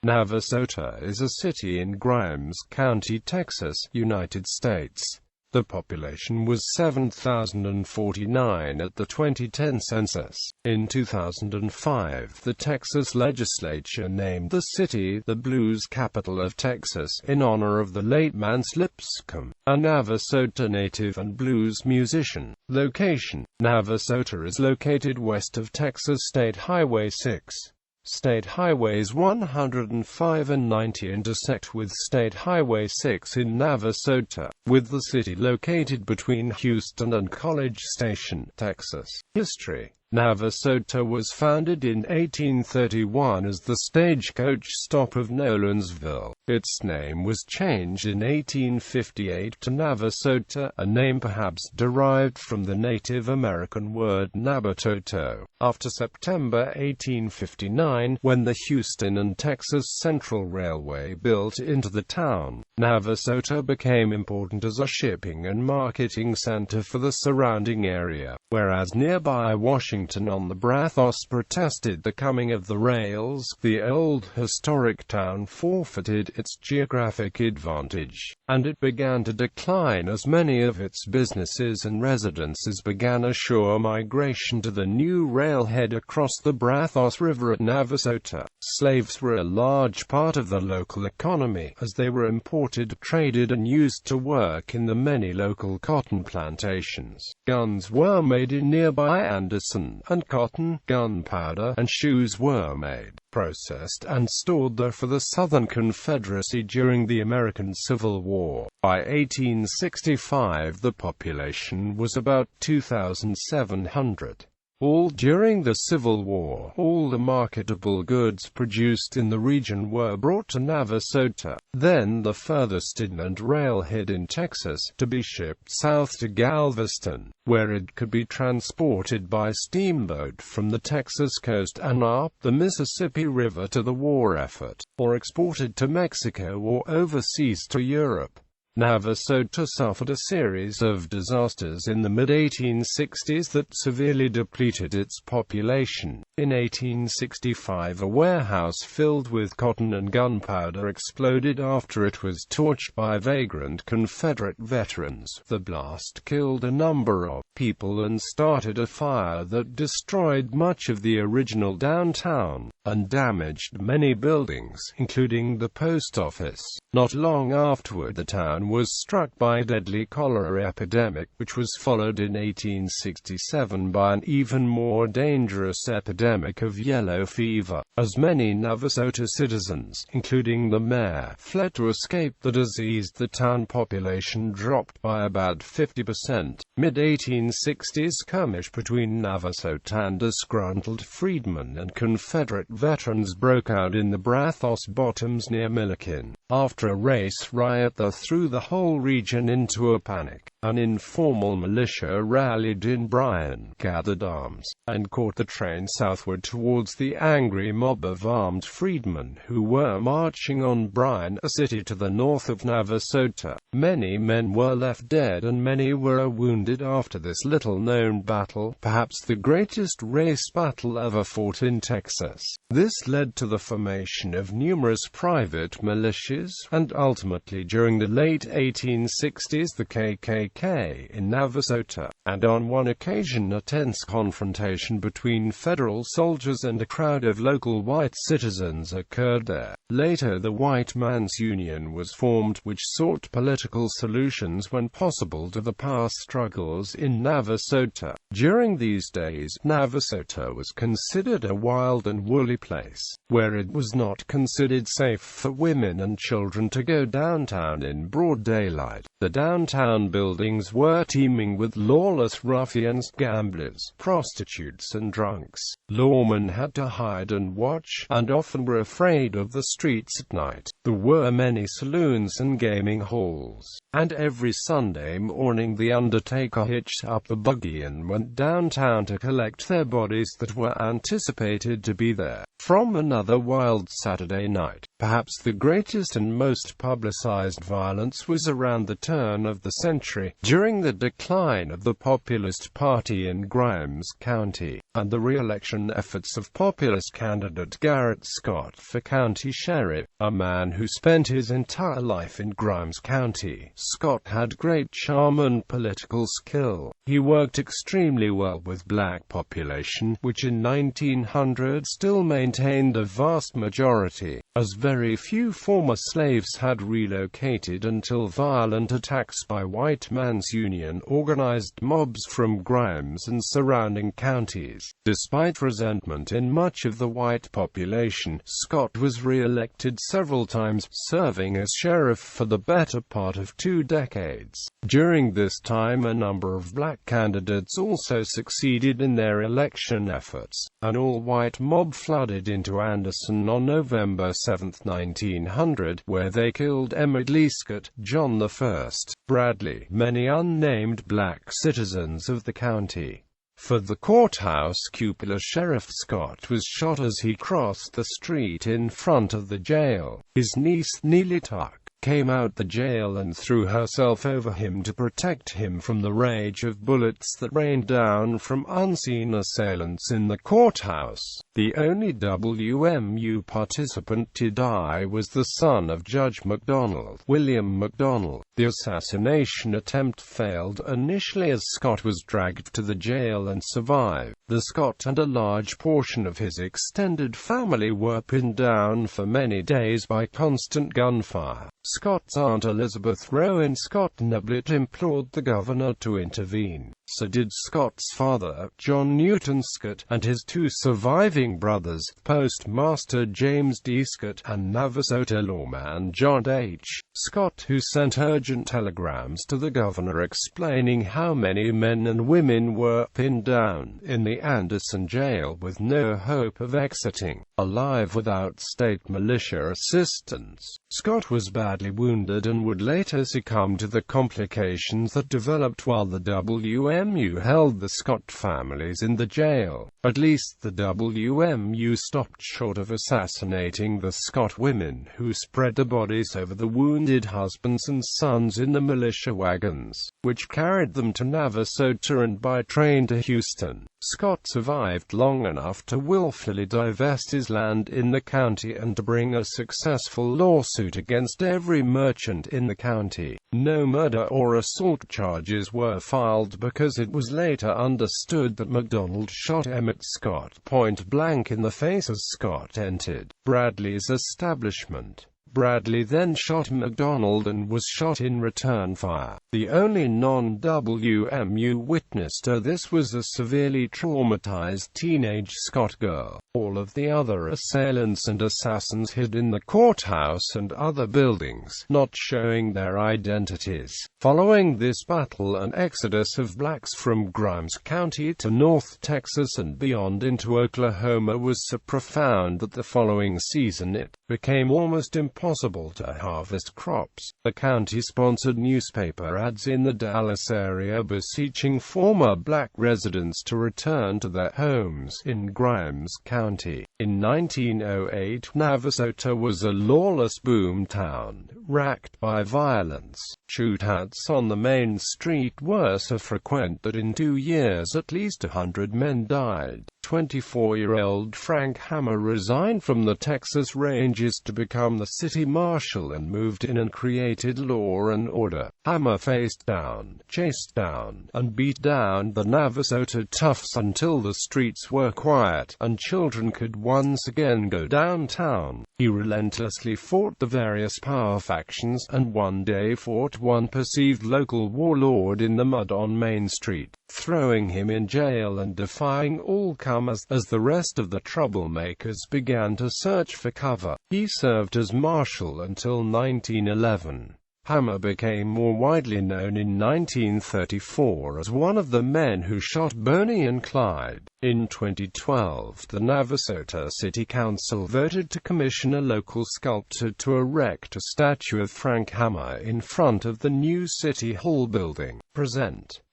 Navasota is a city in Grimes County, Texas, United States. The population was 7,049 at the 2010 census. In 2005, the Texas Legislature named the city the blues capital of Texas, in honor of the late Mance Lipscomb, a Navasota native and blues musician. Location: Navasota is located west of Texas State Highway 6. State Highways 105 and 90 intersect with State Highway 6 in Navasota, with the city located between Houston and College Station, Texas. History: Navasota was founded in 1831 as the stagecoach stop of Nolensville. Its name was changed in 1858 to Navasota, a name perhaps derived from the Native American word Nabatoto. After September 1859, when the Houston and Texas Central Railway built into the town, Navasota became important as a shipping and marketing center for the surrounding area, whereas nearby Washington on the Brazos protested the coming of the rails. The old historic town forfeited its geographic advantage, and it began to decline as many of its businesses and residences began a shore migration to the new railhead across the Brazos River at Navasota. Slaves were a large part of the local economy, as they were imported, traded and used to work in the many local cotton plantations. Guns were made in nearby Anderson, and cotton, gunpowder, and shoes were made, processed, and stored there for the Southern Confederacy during the American Civil War. By 1865, the population was about 2,700. All during the Civil War, all the marketable goods produced in the region were brought to Navasota, then the furthest inland railhead in Texas, to be shipped south to Galveston, where it could be transported by steamboat from the Texas coast and up the Mississippi River to the war effort, or exported to Mexico or overseas to Europe. Navasota suffered a series of disasters in the mid-1860s that severely depleted its population. In 1865, a warehouse filled with cotton and gunpowder exploded after it was torched by vagrant Confederate veterans. The blast killed a number of people and started a fire that destroyed much of the original downtown, and damaged many buildings, including the post office. Not long afterward, the town was struck by a deadly cholera epidemic, which was followed in 1867 by an even more dangerous epidemic of yellow fever. As many Navasota citizens, including the mayor, fled to escape the disease, the town population dropped by about 50%. Mid-1860s skirmish between Navasota and disgruntled freedmen and Confederate veterans broke out in the Brazos Bottoms near Milliken. After a race riot that threw the whole region into a panic, an informal militia rallied in Bryan, gathered arms, and caught the train southward towards the angry mob of armed freedmen who were marching on Bryan, a city to the north of Navasota. Many men were left dead and many were wounded after this little-known battle, perhaps the greatest race battle ever fought in Texas. This led to the formation of numerous private militias, and ultimately during the late 1860s the KKK in Navasota, and on one occasion a tense confrontation between federal soldiers and a crowd of local white citizens occurred there. Later the White Man's Union was formed, which sought political solutions when possible to the past struggles in Navasota. During these days, Navasota was considered a wild and woolly place, where it was not considered safe for women and children to go downtown in broad daylight. The downtown buildings were teeming with lawless ruffians, gamblers, prostitutes and drunks. Lawmen had to hide and watch, and often were afraid of the streets at night. There were many saloons and gaming halls. and every Sunday morning the undertaker hitched up the buggy and went downtown to collect their bodies that were anticipated to be there from another wild Saturday night. Perhaps the greatest and most publicized violence was around the turn of the century, during the decline of the Populist Party in Grimes County, and the re-election efforts of populist candidate Garrett Scott for county sheriff, a man who spent his entire life in Grimes County. Scott had great charm and political skill. He worked extremely well with black population, which in 1900 still maintained a vast majority, as very few former slaves had relocated until violent attacks by white men's union-organized mobs from Grimes and surrounding counties. Despite resentment in much of the white population, Scott was re-elected several times, serving as sheriff for the better part of 2 decades. During this time, a number of black candidates also succeeded in their election efforts. An all-white mob flooded into Anderson on November 7, 1900, where they killed Emmett Lescott, John I. Bradley, many unnamed black citizens of the county. For the courthouse cupola, Sheriff Scott was shot as he crossed the street in front of the jail. His niece, Neely Tuck, came out the jail and threw herself over him to protect him from the rage of bullets that rained down from unseen assailants in the courthouse. The only WMU participant to die was the son of Judge McDonald, William McDonald. The assassination attempt failed initially as Scott was dragged to the jail and survived. The Scott and a large portion of his extended family were pinned down for many days by constant gunfire. Scott's aunt Elizabeth Rowan Scott Neblett implored the governor to intervene. So did Scott's father, John Newton Scott, and his 2 surviving brothers, Postmaster James D. Scott and Navasota lawman John H. Scott, who sent urgent telegrams to the governor explaining how many men and women were pinned down in the Anderson jail with no hope of exiting alive without state militia assistance. Scott was badly wounded and would later succumb to the complications that developed while the WMU held the Scott families in the jail. At least the WMU stopped short of assassinating the Scott women, who spread the bodies over the wounded husbands and sons in the militia wagons, which carried them to Navasota and by train to Houston. Scott survived long enough to willfully divest his land in the county and to bring a successful lawsuit against every merchant in the county. No murder or assault charges were filed because it was later understood that McDonald shot Emmett Scott point blank in the face as Scott entered Bradley's establishment. Bradley then shot McDonald and was shot in return fire. The only non-WMU witness to this was a severely traumatized teenage Scott girl. All of the other assailants and assassins hid in the courthouse and other buildings, not showing their identities. Following this battle, an exodus of blacks from Grimes County to North Texas and beyond into Oklahoma was so profound that the following season it became almost impossible to harvest crops. The county sponsored newspaper ads in the Dallas area beseeching former black residents to return to their homes in Grimes County. In 1908, Navasota was a lawless boom town, racked by violence. Shootouts on the main street were so frequent that in 2 years at least 100 men died. 24-year-old Frank Hammer resigned from the Texas Rangers to become the city marshal and moved in and created law and order. Hammer faced down, chased down, and beat down the Navasota toughs until the streets were quiet and children could once again go downtown. He relentlessly fought the various power factions and one day fought one perceived local warlord in the mud on Main Street, throwing him in jail and defying all comers as the rest of the troublemakers began to search for cover. He served as marshal until 1911. Hammer became more widely known in 1934 as one of the men who shot Bonnie and Clyde. In 2012, the Navasota City Council voted to commission a local sculptor to erect a statue of Frank Hammer in front of the new City Hall building.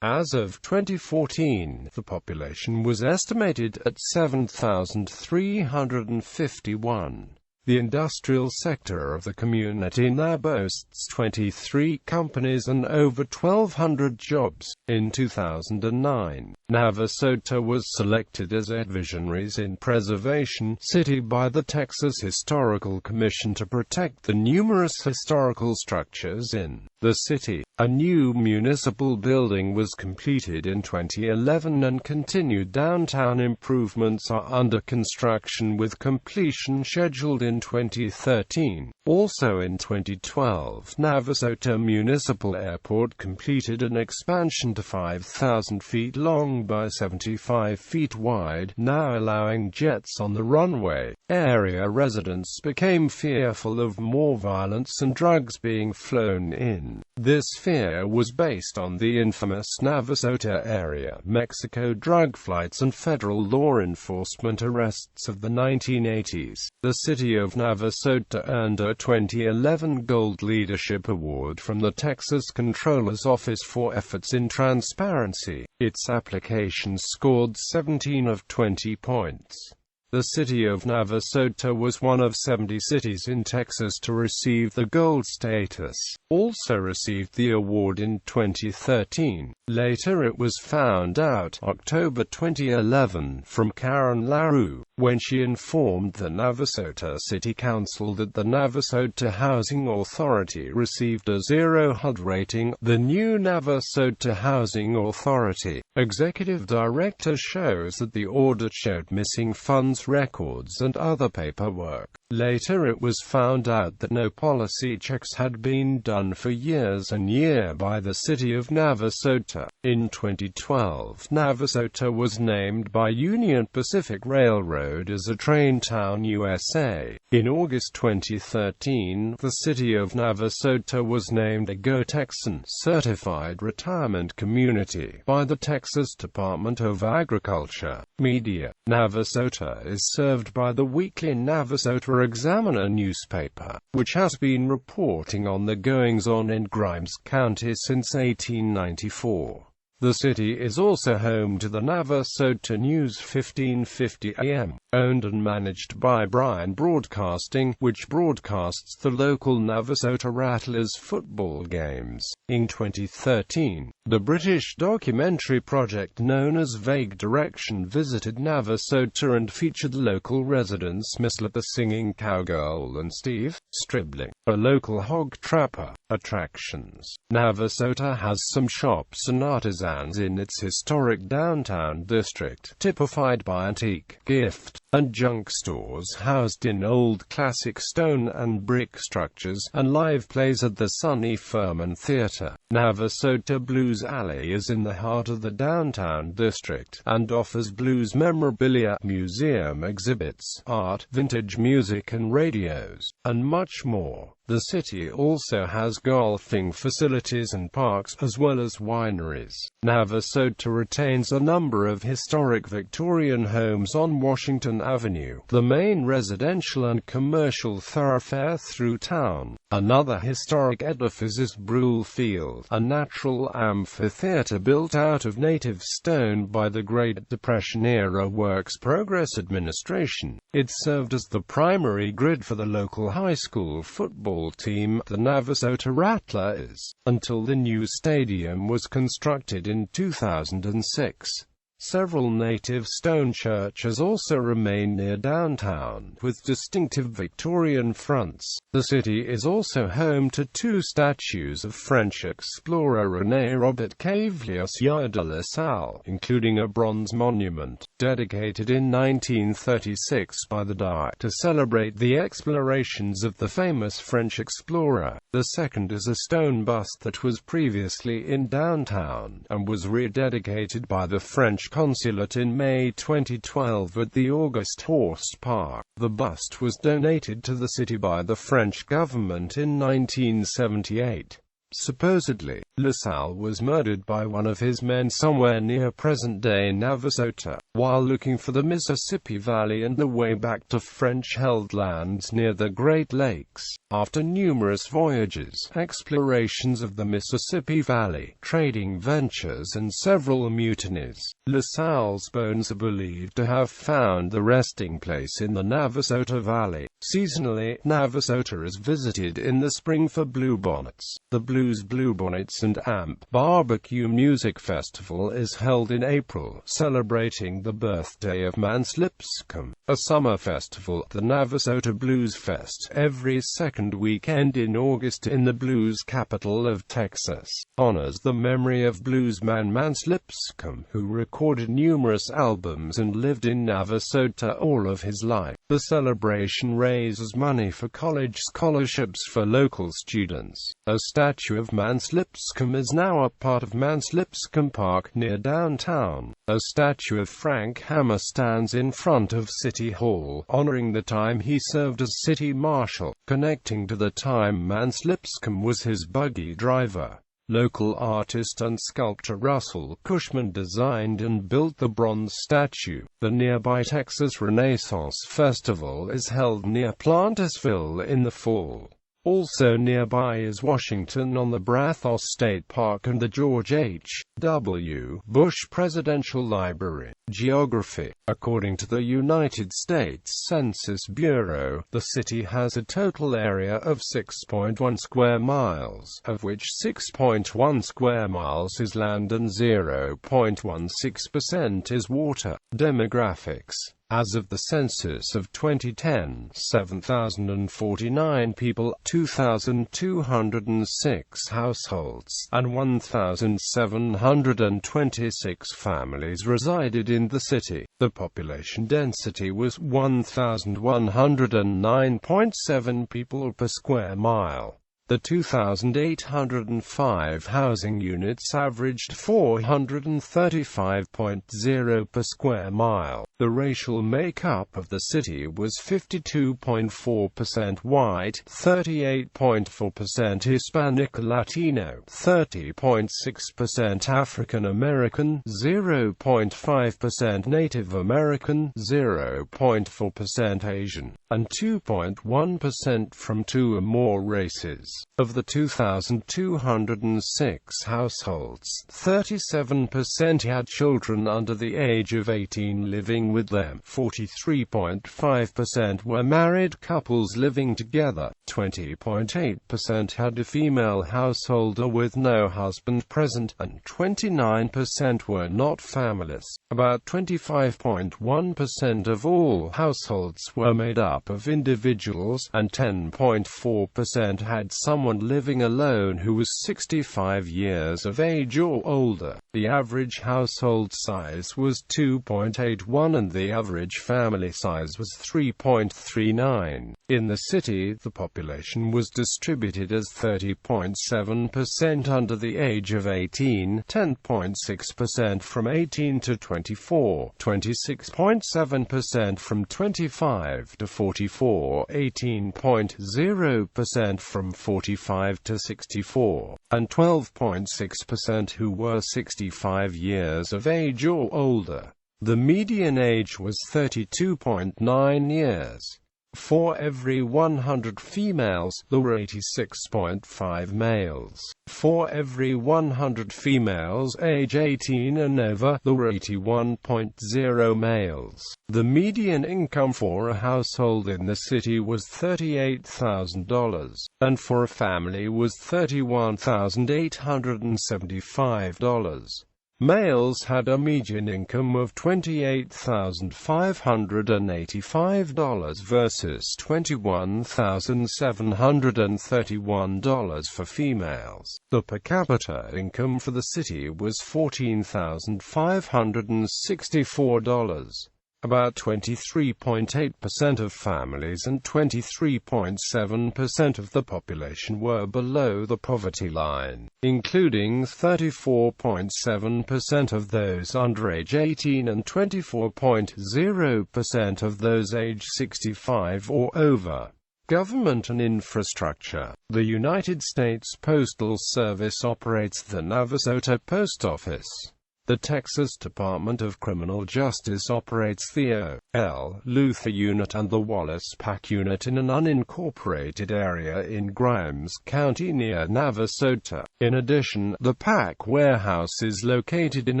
As of 2014, the population was estimated at 7,351. The industrial sector of the community now boasts 23 companies and over 1,200 jobs. In 2009, Navasota was selected as a Visionaries in Preservation City by the Texas Historical Commission to protect the numerous historical structures in the city. A new municipal building was completed in 2011 and continued downtown improvements are under construction with completion scheduled in 2013. Also in 2012, Navasota Municipal Airport completed an expansion to 5,000 feet long by 75 feet wide, now allowing jets on the runway. Area residents became fearful of more violence and drugs being flown in. This fear was based on the infamous Navasota area Mexico drug flights and federal law enforcement arrests of the 1980s. The city of Navasota earned a 2011 Gold Leadership Award from the Texas Comptroller's Office for efforts in transparency. Its application scored 17 of 20 points. The city of Navasota was one of 70 cities in Texas to receive the gold status. Also received the award in 2013. Later it was found out, October 2011, from Karen LaRue, when she informed the Navasota City Council that the Navasota Housing Authority received a 0 HUD rating. The new Navasota Housing Authority executive director shows that the audit showed missing funds records and other paperwork. Later it was found out that no policy checks had been done for years and years by the city of Navasota. In 2012, Navasota was named by Union Pacific Railroad as a Train Town USA. In August 2013, the city of Navasota was named a Go Texan Certified Retirement Community by the Texas Department of Agriculture. Media. Navasota is served by the weekly Navasota Examiner newspaper, which has been reporting on the goings-on in Grimes County since 1894. The city is also home to the Navasota News 1550 AM, owned and managed by Bryan Broadcasting, which broadcasts the local Navasota Rattlers football games. In 2013, the British documentary project known as Vague Direction visited Navasota and featured local residents Miss Lipper singing Cowgirl and Steve Stribling, a local hog trapper. Attractions. Navasota has some shops and artisans in its historic downtown district, typified by antique, gift, and junk stores housed in old classic stone and brick structures, and live plays at the Sonny Furman Theater. Navasota Blues Alley is in the heart of the downtown district, and offers blues memorabilia, museum exhibits, art, vintage music and radios, and much more. The city also has golfing facilities and parks, as well as wineries. Navasota retains a number of historic Victorian homes on Washington Avenue, the main residential and commercial thoroughfare through town. Another historic edifice is Brule Field, a natural amphitheater built out of native stone by the Great Depression-era Works Progress Administration. It served as the primary grid for the local high school football team, the Navasota Rattlers, until the new stadium was constructed in 2006. Several native stone churches also remain near downtown, with distinctive Victorian fronts. The city is also home to two statues of French explorer René Robert Cavelier de La Salle, including a bronze monument, dedicated in 1936 by the DI, to celebrate the explorations of the famous French explorer. The second is a stone bust that was previously in downtown, and was rededicated by the French consulate in May 2012 at the August Horst Park. The bust was donated to the city by the French government in 1978. Supposedly, LaSalle was murdered by one of his men somewhere near present-day Navasota, while looking for the Mississippi Valley and the way back to French-held lands near the Great Lakes. After numerous voyages, explorations of the Mississippi Valley, trading ventures and several mutinies, LaSalle's bones are believed to have found the resting place in the Navasota Valley. Seasonally, Navasota is visited in the spring for bluebonnets. The Bluebonnets and Amp Barbecue Music Festival is held in April, celebrating the birthday of Mance Lipscomb. A summer festival, the Navasota Blues Fest, every second weekend in August in the blues capital of Texas, honors the memory of bluesman Mance Lipscomb, who recorded numerous albums and lived in Navasota all of his life. The celebration raises money for college scholarships for local students. A statue of Mance Lipscomb is now a part of Mance Lipscomb Park near downtown. A statue of Frank Hammer stands in front of City Hall, honoring the time he served as city marshal, connecting to the time Mance Lipscomb was his buggy driver. Local artist and sculptor Russell Cushman designed and built the bronze statue. The nearby Texas Renaissance Festival is held near Plantersville in the fall. Also nearby is Washington on the Brazos State Park and the George H. W. Bush Presidential Library. Geography. According to the United States Census Bureau, the city has a total area of 6.1 square miles, of which 6.1 square miles is land and 0.16% is water. Demographics. As of the census of 2010, 7,049 people, 2,206 households, and 1,726 families resided in the city. The population density was 1,109.7 people per square mile. The 2,805 housing units averaged 435.0 per square mile. The racial makeup of the city was 52.4% white, 38.4% Hispanic Latino, 30.6% African American, 0.5% Native American, 0.4% Asian, and 2.1% from two or more races. Of the 2,206 households, 37% had children under the age of 18 living with them, 43.5% were married couples living together, 20.8% had a female householder with no husband present, and 29% were not families. About 25.1% of all households were made up of individuals, and 10.4% had someone living alone who was 65 years of age or older. The average household size was 2.81 and the average family size was 3.39. In the city, the population was distributed as 30.7% under the age of 18, 10.6% from 18 to 24, 26.7% from 25 to 44, 18.0% from 45 to 64, and 12.6% who were 65 years of age or older. The median age was 32.9 years. For every 100 females, there were 86.5 males. For every 100 females age 18 and over, there were 81.0 males. The median income for a household in the city was $38,000, and for a family was $31,875. Males had a median income of $28,585 versus $21,731 for females. The per capita income for the city was $14,564. About 23.8% of families and 23.7% of the population were below the poverty line, including 34.7% of those under age 18 and 24.0% of those age 65 or over. Government and infrastructure. The United States Postal Service operates the Navasota Post Office. The Texas Department of Criminal Justice operates the O.L. Luther Unit and the Wallace Pack Unit in an unincorporated area in Grimes County near Navasota. In addition, the Pack Warehouse is located in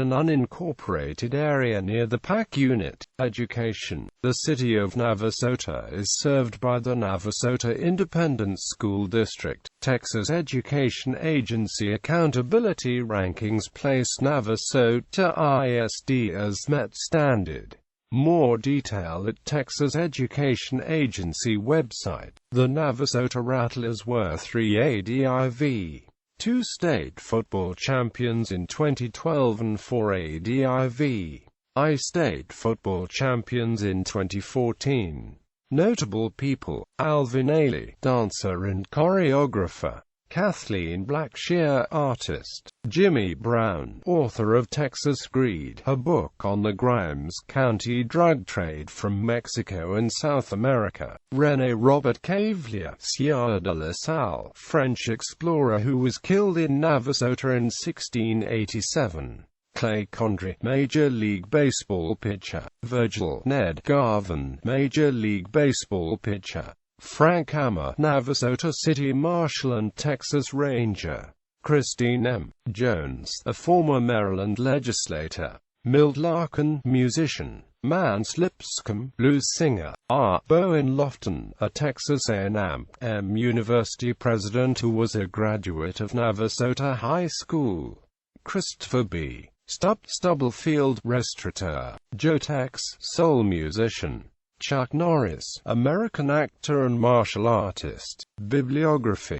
an unincorporated area near the Pack Unit. Education. The city of Navasota is served by the Navasota Independent School District. Texas Education Agency Accountability Rankings place Navasota ISD as Met standard. More detail at Texas Education Agency website. The Navasota Rattlers were 3 ADIV2 state football champions in 2012 and 4 ADIV.I state football champions in 2014. Notable people: Alvin Ailey, dancer and choreographer; Kathleen Blackshear, artist; Jimmy Brown, author of Texas Greed, a book on the Grimes County drug trade from Mexico and South America; René Robert Cavelier, Sieur de La Salle, French explorer who was killed in Navasota in 1687; Clay Condrey, Major League Baseball pitcher; Virgil Ned Garvin, Major League Baseball pitcher; Frank Hammer, Navasota City Marshal and Texas Ranger; Christine M. Jones, a former Maryland legislator; Milt Larkin, musician; Mance Lipscomb, blues singer; R. Bowen Lofton, a Texas A&M University president who was a graduate of Navasota High School; Christopher B. Stubblefield, restaurateur; Joe Tex, soul musician; Chuck Norris, American actor and martial artist. Bibliography.